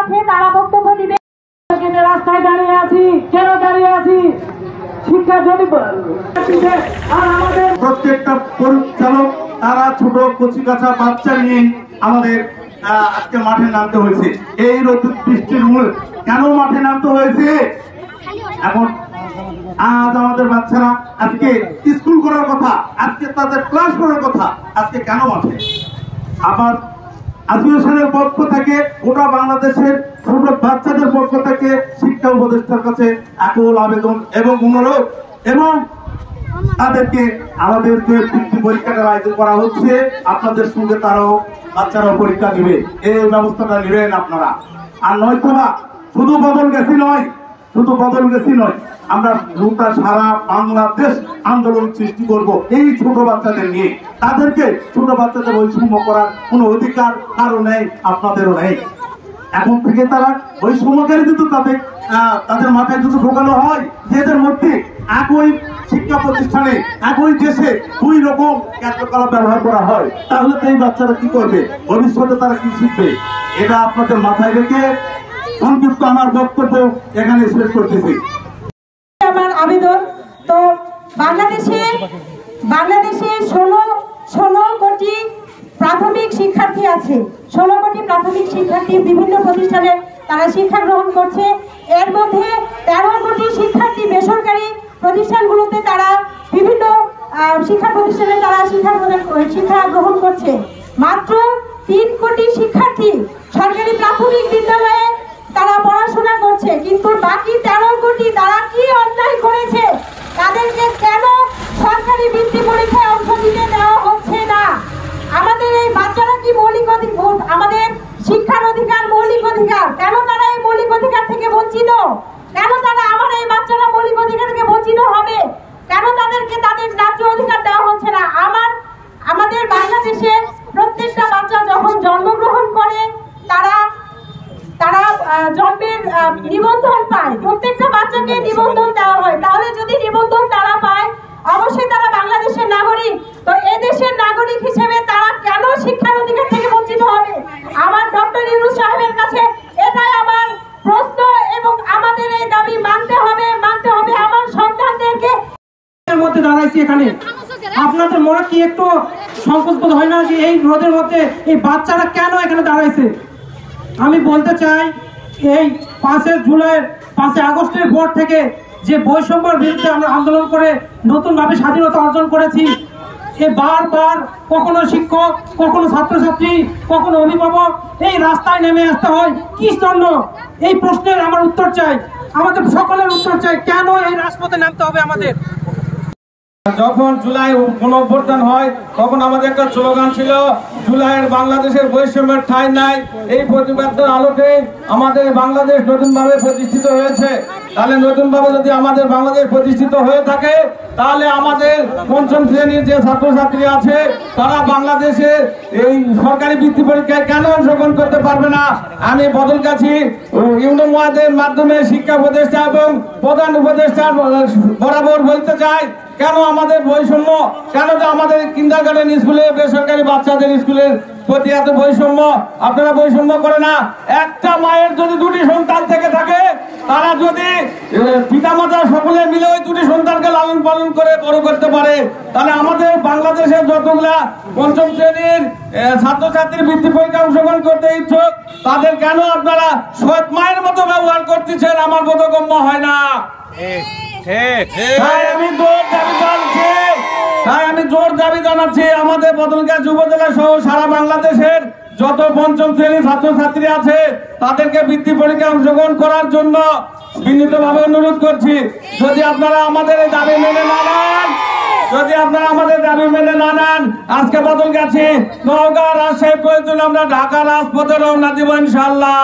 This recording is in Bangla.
আছে তারা বক্তব্য দিবে। রাস্তায় দাঁড়িয়ে আছি, কেন দাঁড়িয়ে আছি? শিক্ষা যদি আর আমাদের প্রত্যেকটা পরিচালক তারা ছোট কচিকাঁচা বাচ্চা নিয়ে আমাদের আজকে মাঠে নামতে হয়েছে। এই রোদ বৃষ্টির মূল কেন মাঠে নামতে হয়েছে? এখন আজ আমাদের বাচ্চারা আজকে স্কুল করার কথা, আজকে তাদের ক্লাস করার কথা, আজকে কেন মাঠে? আবার অ্যাসোসিয়েশনের পক্ষ থেকে গোটা বাংলাদেশের ছোট বাচ্চাদের পক্ষ থেকে শিক্ষা উপদেষ্টার কাছে আকুল আবেদন এবং অনুরোধ, এবং তাদেরকে আমাদেরকে বৃত্তি পরীক্ষাটার আয়োজন করা হচ্ছে। আপনাদের সঙ্গে তারাও বাচ্চারাও পরীক্ষা দিবে, এই ব্যবস্থাটা নেবেন আপনারা। আর নয়তোবা শুধু বদল গেছি নয়, আমরা গোটা সারা বাংলাদেশ আন্দোলন সৃষ্টি করব এই ছোট বাচ্চাদের নিয়ে। তাদেরকে ছোট বাচ্চাদের বৈষম্য করার কোন অধিকার কারো নেই, আপনাদেরও নেই। এখন থেকে তারা বৈষম্যকারী যদি তাদের মাথায় যদি ঢোকানো হয় যে এদের মধ্যে একই শিক্ষা প্রতিষ্ঠানে একই দেশে দুই রকম কার্যকলাপ ব্যবহার করা হয়, তাহলে তো এই বাচ্চারা কি করবে? ভবিষ্যতে তারা কি শিখবে? এটা আপনাদের মাথায় রেখে সংক্ষিপ্ত আমার বক্তব্য এখানে শেষ করতেছি। আমার আবেদন, তো বাংলাদেশে 16 কোটি প্রাথমিক শিক্ষার্থী আছে। 16 কোটি প্রাথমিক শিক্ষার্থী বিভিন্ন প্রতিষ্ঠানে তারা শিক্ষা গ্রহণ করছে। এর মধ্যে 13 কোটি শিক্ষার্থী বেসরকারি প্রতিষ্ঠানগুলোতে তারা বিভিন্ন শিক্ষা প্রতিষ্ঠানে তারা শিক্ষা গ্রহণ করছে। মাত্র 3 কোটি শিক্ষার্থী সরকারি প্রাথমিক বিদ্যালয়ে তারা পড়াশোনা করছে। কিন্তু বাকি 13 কোটি তারা কি অন্যায় করেছে? তাদেরকে কেন সরকারি বৃত্তি পরীক্ষায় অংশ নিতে দেওয়া হচ্ছে না? আমাদের এই বাচ্চারা কি মৌলিক অধিকার, আমাদের শিক্ষার অধিকার মৌলিক অধিকার, কেন তারা এই মৌলিক অধিকার থেকে বঞ্চিত? কেন তারা আমার এই বাচ্চারা মৌলিক অধিকার থেকে বঞ্চিত হবে? কেন তাদেরকে তাদের ন্যায্য অধিকার দেওয়া হচ্ছে না? আমাদের বাংলাদেশে প্রত্যেকটা বাচ্চা যখন জন্মগ্রহণ করে তারা জন্মের নিবন্ধন পায়। প্রত্যেকটা বাচ্চাকে নিবন্ধন দেওয়া হয়। তাহলে যদি নিবন্ধন তারা পায়, অবশ্যই তারা বাংলাদেশের নাগরিক। তো এদেশের নাগরিক হিসেবে তারা কেন শিক্ষার অধিকার থেকে বঞ্চিত হবে? আমার ডক্টর ইউনূস সাহেবের কাছে এটাই আমার প্রশ্ন, এবং আমাদের এই দাবি মানতে হবে। আমার সন্তানদেরকে মধ্যে দাঁড়াইছি এখানে, আপনাদের মনে কি একটু সংকোচ বোধ হয় না যে এই রোদের মধ্যে এই বাচ্চারা কেন এখানে দাঁড়াইছে? আমি বলতে চাই, এই 5 আগস্টের পর থেকে যে বৈষম্যের বিরুদ্ধে আমরা আন্দোলন করে নতুনভাবে স্বাধীনতা অর্জন করেছি, এ বারবার কখনো শিক্ষক, কখনো ছাত্রছাত্রী, কখনো অভিভাবক এই রাস্তায় নেমে আসতে হয় কি জন্য? এই প্রশ্নের আমার উত্তর চাই, আমাদের সকলের উত্তর চাই। কেন এই রাজপথে নামতে হবে আমাদের? যখন জুলাই গণঅভ্যুত্থান হয় তখন আমাদের একটা স্লোগান ছিল, জুলাইয়ের বাংলাদেশের বৈষম্যের ঠাঁই নাই। এই প্রতিবাদের আলোকে আমাদের বাংলাদেশ নতুনভাবে প্রতিষ্ঠিত হয়েছে। তাহলে নতুনভাবে যদি আমাদের বাংলাদেশ প্রতিষ্ঠিত হয়ে থাকে, তাহলে আমাদের পঞ্চম শ্রেণীর যে ছাত্রছাত্রী আছে তারা বাংলাদেশে এই সরকারি বৃত্তি পরীক্ষায় কেন অংশগ্রহণ করতে পারবে না? আমি বদলগাছি ইউনো মহাদের মাধ্যমে শিক্ষা উপদেষ্টা এবং প্রধান উপদেষ্টা বরাবর বলতে চাই, কেন আমাদের বৈষম্য? কেন যে আমাদের কিন্ডারগার্টেন স্কুলে বেসরকারি বাচ্চাদের স্কুলের প্রতি এত বৈষম্য? আপনারা বৈষম্য করে না। একটা মায়ের যদি 2টি সন্তান থেকে থাকে, তারা যদি পিতামাতা সকলে মিলে ওই 2টি সন্তানকে লালন পালন করে বড় করতে পারে, তাহলে আমাদের বাংলাদেশের যতগুলা পঞ্চম শ্রেণীর ছাত্রছাত্রীর বৃত্তি পরীক্ষা অংশগ্রহণ করতে ইচ্ছুক, তাদের কেন আপনারা সৎ মায়ের মতো ব্যবহার করতেছেন? আমার বোধগম্য হয় না। আমি জোর দাবি জানাচ্ছি, আমাদের বদলগাছি উপজেলা সহ সারা বাংলাদেশের যত পঞ্চম শ্রেণীর ছাত্রছাত্রী আছে তাদেরকে বৃত্তি পরীক্ষায় অংশগ্রহণ করার জন্য বিনীতভাবে অনুরোধ করছি। যদি আপনারা আমাদের এই দাবি মেনে না নেন, আজকে বদলগাছি, নওগাঁ, রাজশাহী প্রয়োজন আমরা ঢাকা রাজপথে রওনা দিব ইনশাআল্লাহ।